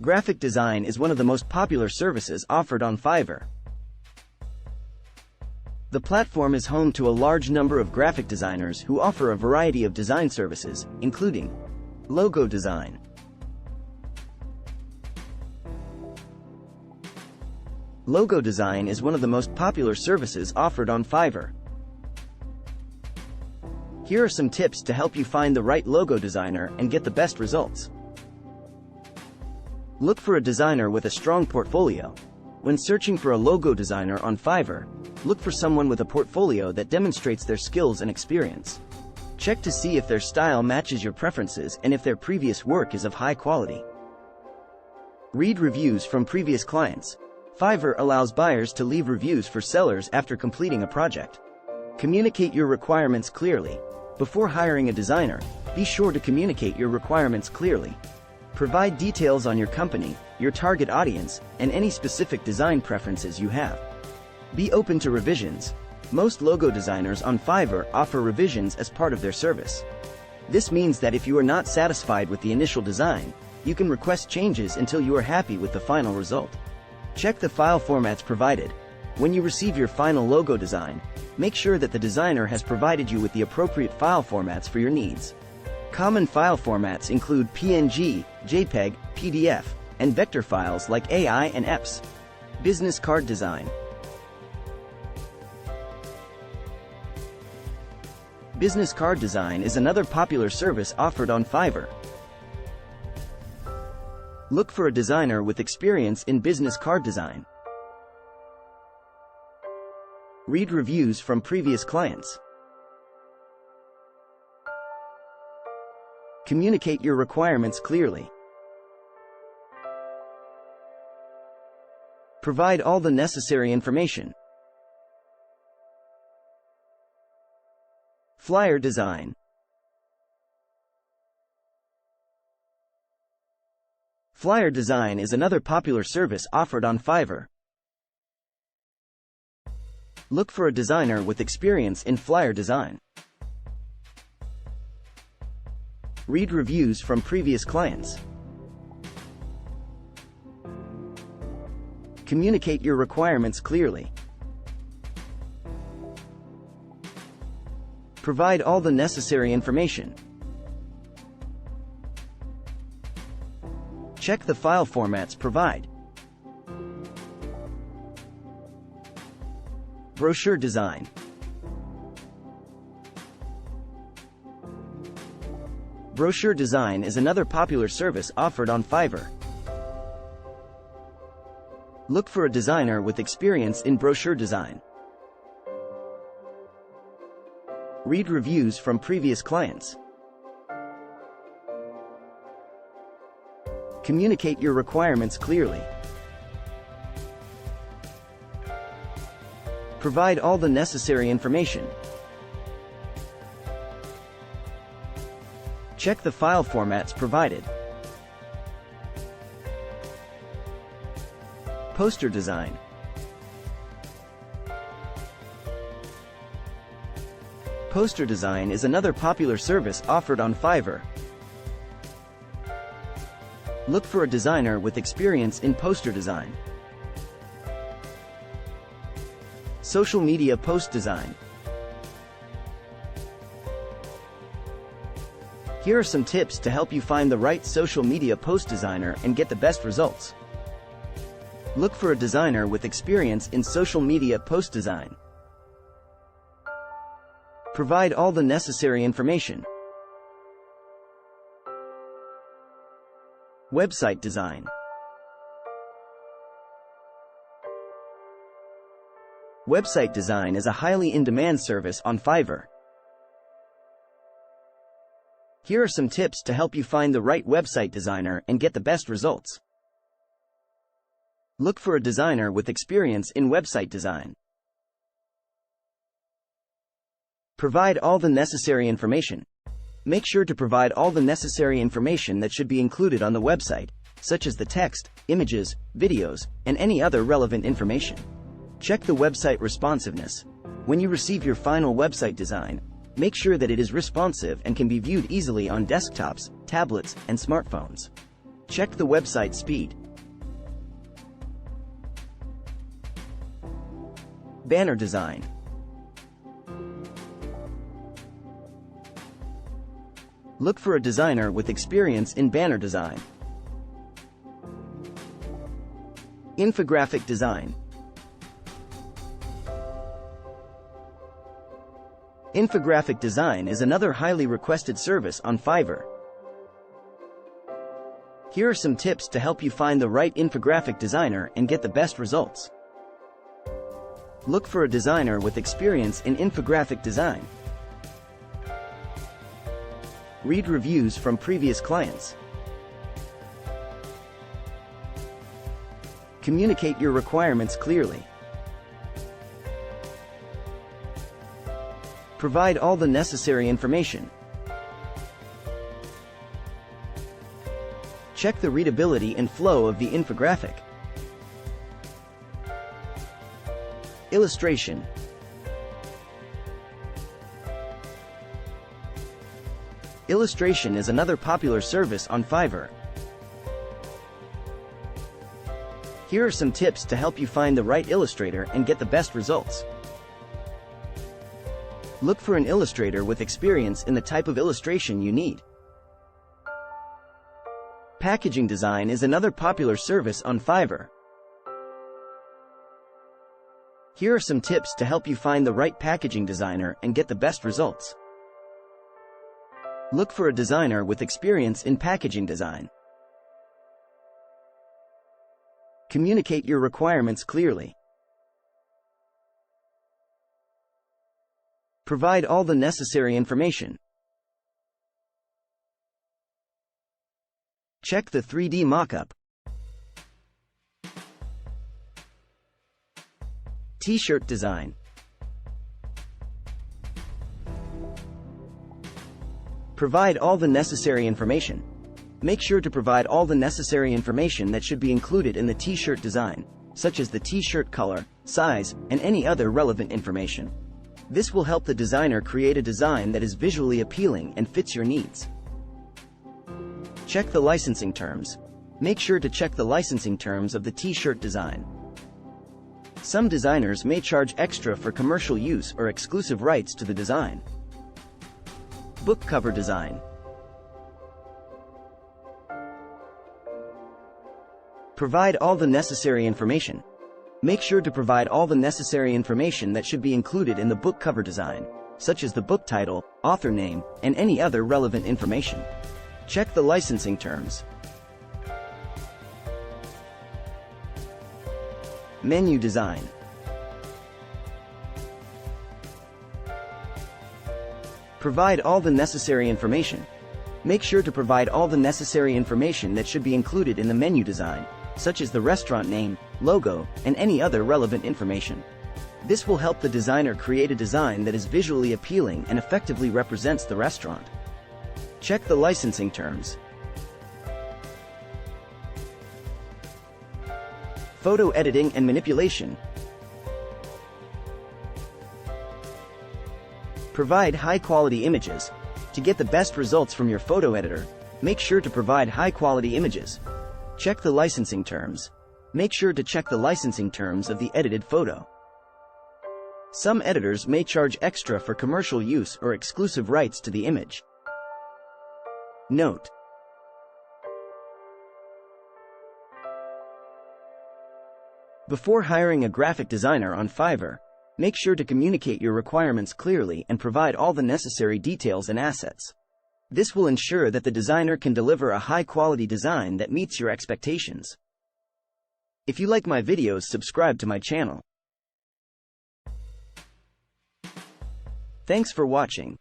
Graphic design is one of the most popular services offered on Fiverr. The platform is home to a large number of graphic designers who offer a variety of design services, including logo design. Logo design is one of the most popular services offered on Fiverr. Here are some tips to help you find the right logo designer and get the best results. Look for a designer with a strong portfolio. When searching for a logo designer on Fiverr, look for someone with a portfolio that demonstrates their skills and experience. Check to see if their style matches your preferences and if their previous work is of high quality. Read reviews from previous clients. Fiverr allows buyers to leave reviews for sellers after completing a project. Communicate your requirements clearly. Before hiring a designer, be sure to communicate your requirements clearly. Provide details on your company, your target audience, and any specific design preferences you have. Be open to revisions. Most logo designers on Fiverr offer revisions as part of their service. This means that if you are not satisfied with the initial design, you can request changes until you are happy with the final result. Check the file formats provided. When you receive your final logo design, make sure that the designer has provided you with the appropriate file formats for your needs. Common file formats include PNG, JPEG, PDF, and vector files like AI and EPS. Business card design. Business card design is another popular service offered on Fiverr. Look for a designer with experience in business card design. Read reviews from previous clients. Communicate your requirements clearly. Provide all the necessary information. Flyer design. Flyer design is another popular service offered on Fiverr. Look for a designer with experience in flyer design. Read reviews from previous clients. Communicate your requirements clearly. Provide all the necessary information. Check the file formats provided. Brochure design. Brochure design is another popular service offered on Fiverr. Look for a designer with experience in brochure design. Read reviews from previous clients. Communicate your requirements clearly. Provide all the necessary information. Check the file formats provided. Poster design. Poster design is another popular service offered on Fiverr. Look for a designer with experience in poster design. Social media post design. Here are some tips to help you find the right social media post designer and get the best results. Look for a designer with experience in social media post design. Provide all the necessary information. Website design. Website design is a highly in-demand service on Fiverr. Here are some tips to help you find the right website designer and get the best results. Look for a designer with experience in website design. Provide all the necessary information. Make sure to provide all the necessary information that should be included on the website, such as the text, images, videos, and any other relevant information. Check the website responsiveness. When you receive your final website design, make sure that it is responsive and can be viewed easily on desktops, tablets, and smartphones. Check the website speed. Banner design. Look for a designer with experience in banner design. Infographic design. Infographic design is another highly requested service on Fiverr. Here are some tips to help you find the right infographic designer and get the best results. Look for a designer with experience in infographic design. Read reviews from previous clients. Communicate your requirements clearly. Provide all the necessary information. Check the readability and flow of the infographic. Illustration. Illustration is another popular service on Fiverr. Here are some tips to help you find the right illustrator and get the best results. Look for an illustrator with experience in the type of illustration you need. Packaging design is another popular service on Fiverr. Here are some tips to help you find the right packaging designer and get the best results. Look for a designer with experience in packaging design. Communicate your requirements clearly. Provide all the necessary information. Check the 3D mockup. T-shirt design. Provide all the necessary information. Make sure to provide all the necessary information that should be included in the t-shirt design, such as the t-shirt color, size, and any other relevant information. This will help the designer create a design that is visually appealing and fits your needs. Check the licensing terms. Make sure to check the licensing terms of the t-shirt design. Some designers may charge extra for commercial use or exclusive rights to the design. Book cover design. Provide all the necessary information. Make sure to provide all the necessary information that should be included in the book cover design, such as the book title, author name, and any other relevant information. Check the licensing terms. Menu design. Provide all the necessary information. Make sure to provide all the necessary information that should be included in the menu design, such as the restaurant name, logo, and any other relevant information. This will help the designer create a design that is visually appealing and effectively represents the restaurant. Check the licensing terms. Photo editing and manipulation. Provide high-quality images. To get the best results from your photo editor, make sure to provide high-quality images. Check the licensing terms. Make sure to check the licensing terms of the edited photo. Some editors may charge extra for commercial use or exclusive rights to the image. Note: before hiring a graphic designer on Fiverr, make sure to communicate your requirements clearly and provide all the necessary details and assets. This will ensure that the designer can deliver a high-quality design that meets your expectations. If you like my videos, subscribe to my channel. Thanks for watching.